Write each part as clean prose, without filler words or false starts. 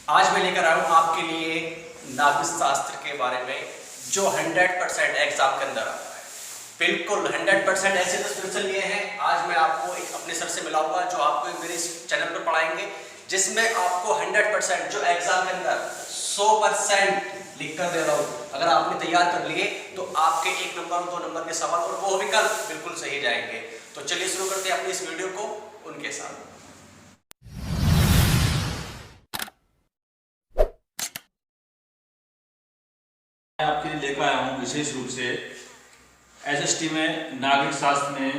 आज मैं लेकर आया हूँ आपके लिए नागरिक शास्त्र के बारे में जो 100% एग्जाम के अंदर आता है। बिल्कुल 100% ऐसे तो क्वेश्चन लिए हैं। आज मैं आपको एक अपने सर से मिलाऊंगा जो आपको मेरे इस चैनल पर पढ़ाएंगे, जिसमें आपको 100% जो एग्जाम के अंदर 100% लिख कर दे रहा हूँ। अगर आपने तैयार कर लिए तो आपके 1 नंबर और 2 नंबर के सवाल और वो विकल्प बिल्कुल सही जाएंगे। तो चलिए शुरू करते हैं अपनी इस वीडियो को उनके साथ। मैं आपके लिए लेकर आया हूँ विशेष रूप से एसएसटी में नागरिक शास्त्र में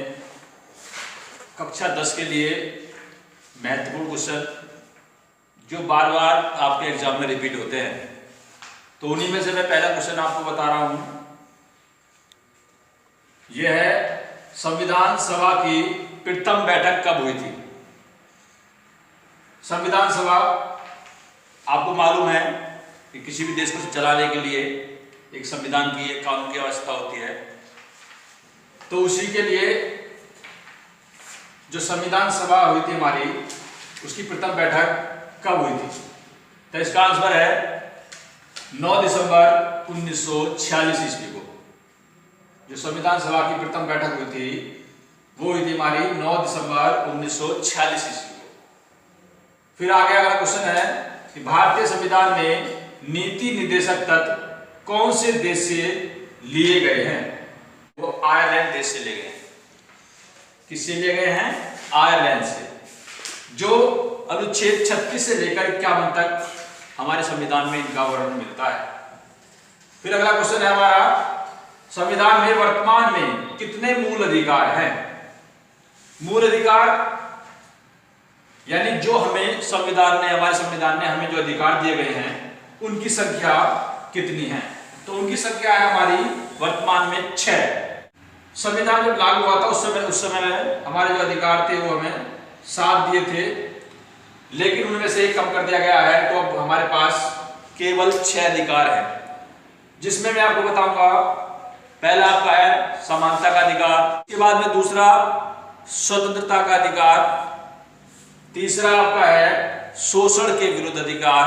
कक्षा 10 के लिए महत्वपूर्ण क्वेश्चन जो बार बार आपके एग्जाम में रिपीट होते हैं। तो उन्हीं में से मैं पहला क्वेश्चन आपको बता रहा हूँ। यह है, संविधान सभा की प्रथम बैठक कब हुई थी? संविधान सभा आपको मालूम है कि किसी भी देश को चलाने के लिए एक संविधान की, एक कानून की आवश्यकता होती है। तो उसी के लिए जो संविधान सभा हुई थी हमारी, उसकी प्रथम बैठक कब हुई थी? तो इसका आंसर है 9 दिसंबर 1946 ईस्वी को। जो संविधान सभा की प्रथम बैठक हुई थी वो हुई थी हमारी 9 दिसंबर 1946 ईस्वी को। फिर आगे अगला क्वेश्चन है कि भारतीय संविधान में नीति निर्देशक तत्व कौन से देश से लिए गए हैं? वो आयरलैंड देश से लिए गए हैं। किससे लिए गए हैं? आयरलैंड से। जो अनुच्छेद 36 से लेकर 51 तक हमारे संविधान में इनका वर्णन मिलता है। फिर अगला क्वेश्चन है हमारा, संविधान में वर्तमान में कितने मूल अधिकार हैं? मूल अधिकार यानी जो हमें संविधान ने, हमारे संविधान ने हमें जो अधिकार दिए गए हैं उनकी संख्या कितनी है? तो उनकी संख्या है हमारी वर्तमान में 6। संविधान जब लागू हुआ था उस समय हमारे जो अधिकार थे वो हमें 7 दिए थे, लेकिन उनमें से एक कम कर दिया गया है। तो अब हमारे पास केवल 6 अधिकार हैं, जिसमें मैं आपको बताऊंगा। पहला आपका है समानता का अधिकार, उसके बाद में दूसरा स्वतंत्रता का अधिकार, तीसरा आपका है शोषण के विरुद्ध अधिकार,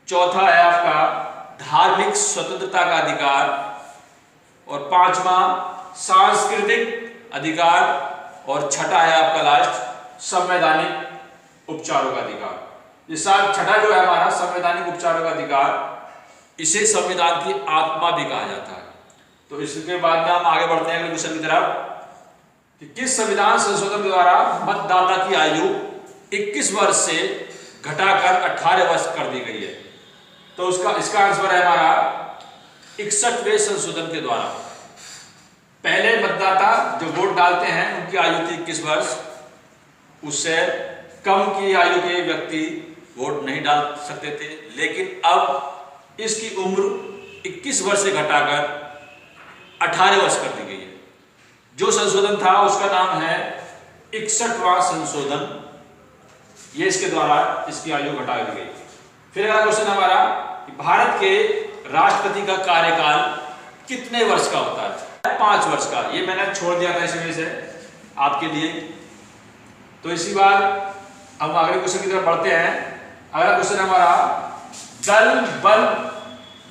चौथा है आपका धार्मिक स्वतंत्रता का अधिकार, और पांचवा सांस्कृतिक अधिकार, और छठा है आपका लास्ट संवैधानिक उपचारों का अधिकार। ये छठा जो है हमारा संवैधानिक उपचारों का अधिकार, इसे संविधान की आत्मा भी कहा जाता है। तो इसके बाद में हम आगे बढ़ते हैं अगले क्वेश्चन की तरफ कि किस संविधान संशोधन द्वारा मतदाता की आयु 21 वर्ष से घटाकर 18 वर्ष कर दी गई है? तो इसका आंसर है हमारा 61वें संशोधन के द्वारा। पहले मतदाता जो वोट डालते हैं उनकी आयु थी 21 वर्ष, उससे कम की आयु के व्यक्ति वोट नहीं डाल सकते थे, लेकिन अब इसकी उम्र 21 वर्ष से घटाकर 18 वर्ष कर दी गई है। जो संशोधन था उसका नाम है 61वां संशोधन। ये इसके द्वारा इसकी आयु घटा दी गई। फिर अगला क्वेश्चन हमारा, भारत के राष्ट्रपति का कार्यकाल कितने वर्ष का होता है? 5 वर्ष का। ये मैंने छोड़ दिया था इस वजह से आपके लिए। तो इसी बार हम अगले क्वेश्चन की तरफ बढ़ते हैं। अगला क्वेश्चन हमारा,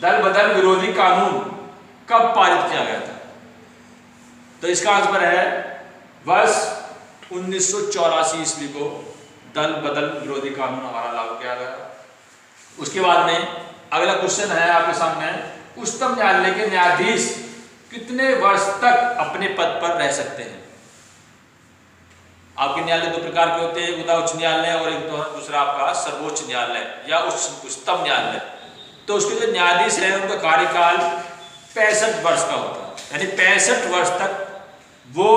दल बदल विरोधी कानून कब पारित किया गया था? तो इसका आंसर है वर्ष 1984 ईस्वी को दल बदल विरोधी कानून हमारा लागू किया गया। उसके बाद में अगला क्वेश्चन है आपके सामने, उच्चतम न्यायालय के न्यायाधीश कितने वर्ष तक अपने पद पर रह सकते हैं? आपके न्यायालय 2 प्रकार के होते हैं, एक होता है उच्च न्यायालय और एक दूसरा आपका सर्वोच्च न्यायालय या उच्चतम न्यायालय। तो उसके जो न्यायाधीश है उनका कार्यकाल 65 वर्ष का होता है, यानी 65 वर्ष तक वो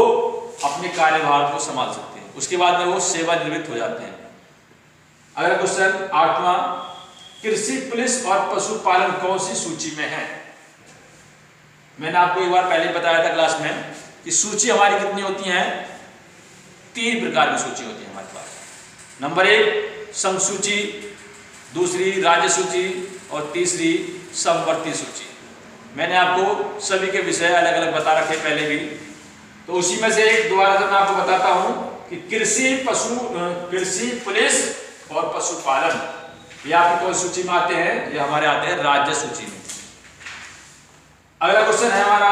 अपने कार्यभार को संभाल सकते हैं। उसके बाद में वो सेवानिवृत्त हो जाते हैं। अगला क्वेश्चन 8वां, कृषि, पुलिस और पशुपालन कौन सी सूची में है? मैंने आपको एक बार पहले बताया था क्लास में कि सूची हमारी कितनी होती है? 3 प्रकार की सूची होती है हमारे पास। नंबर 1 संघ सूची, दूसरी राज्य सूची और तीसरी समवर्ती सूची। मैंने आपको सभी के विषय अलग अलग बता रखे पहले भी। तो उसी में से एक दोबारा मैं आपको बताता हूं कि कृषि, पुलिस और पशुपालन ये आपकी कौन सूची में आते हैं? ये हमारे आते हैं राज्य सूची में। अगला क्वेश्चन है हमारा,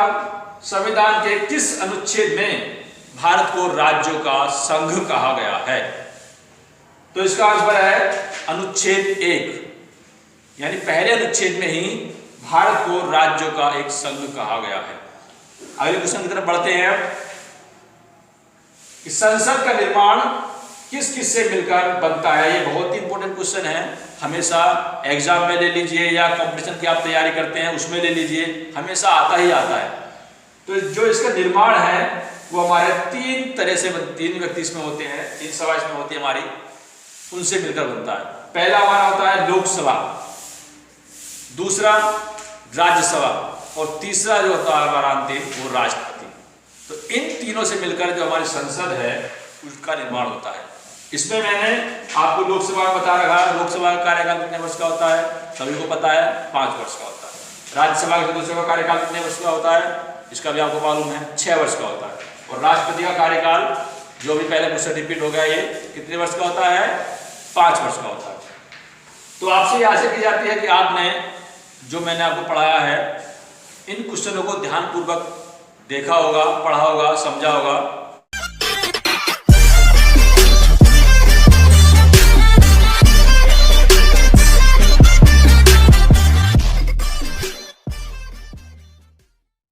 संविधान के किस अनुच्छेद में भारत को राज्यों का संघ कहा गया है? तो इसका आंसर है अनुच्छेद 1, यानी पहले अनुच्छेद में ही भारत को राज्यों का एक संघ कहा गया है। अगले क्वेश्चन की तरफ बढ़ते हैं कि संसद का निर्माण किस किस से मिलकर बनता है? ये बहुत ही इंपॉर्टेंट क्वेश्चन है, हमेशा एग्जाम में ले लीजिए या कंपटीशन की आप तैयारी करते हैं उसमें ले लीजिए, हमेशा आता ही आता है। तो जो इसका निर्माण है वो हमारे तीन तरह से, तीन व्यक्ति इसमें होते हैं, तीन सभा इसमें होती है हमारी, उनसे मिलकर बनता है। पहला हमारा होता है लोकसभा, दूसरा राज्यसभा और तीसरा जो होता है हमारा अंतिम वो राष्ट्रपति। तो इन तीनों से मिलकर जो हमारी संसद है उसका निर्माण होता है। इसमें मैंने आपको लोकसभा में बता रखा है, लोकसभा का कार्यकाल कितने वर्ष का होता है? सभी को पता है, 5 वर्ष का होता है। राज्यसभा के सदस्यों का कार्यकाल कितने वर्ष का होता है? इसका भी आपको मालूम है, 6 वर्ष का होता है। और राष्ट्रपति का कार्यकाल जो भी पहले क्वेश्चन रिपीट हो गया, ये कितने वर्ष का होता है? 5 वर्ष का होता है। तो आपसे ये आशा की जाती है कि आपने जो मैंने आपको पढ़ाया है इन क्वेश्चनों को ध्यानपूर्वक देखा होगा, पढ़ा होगा, समझा होगा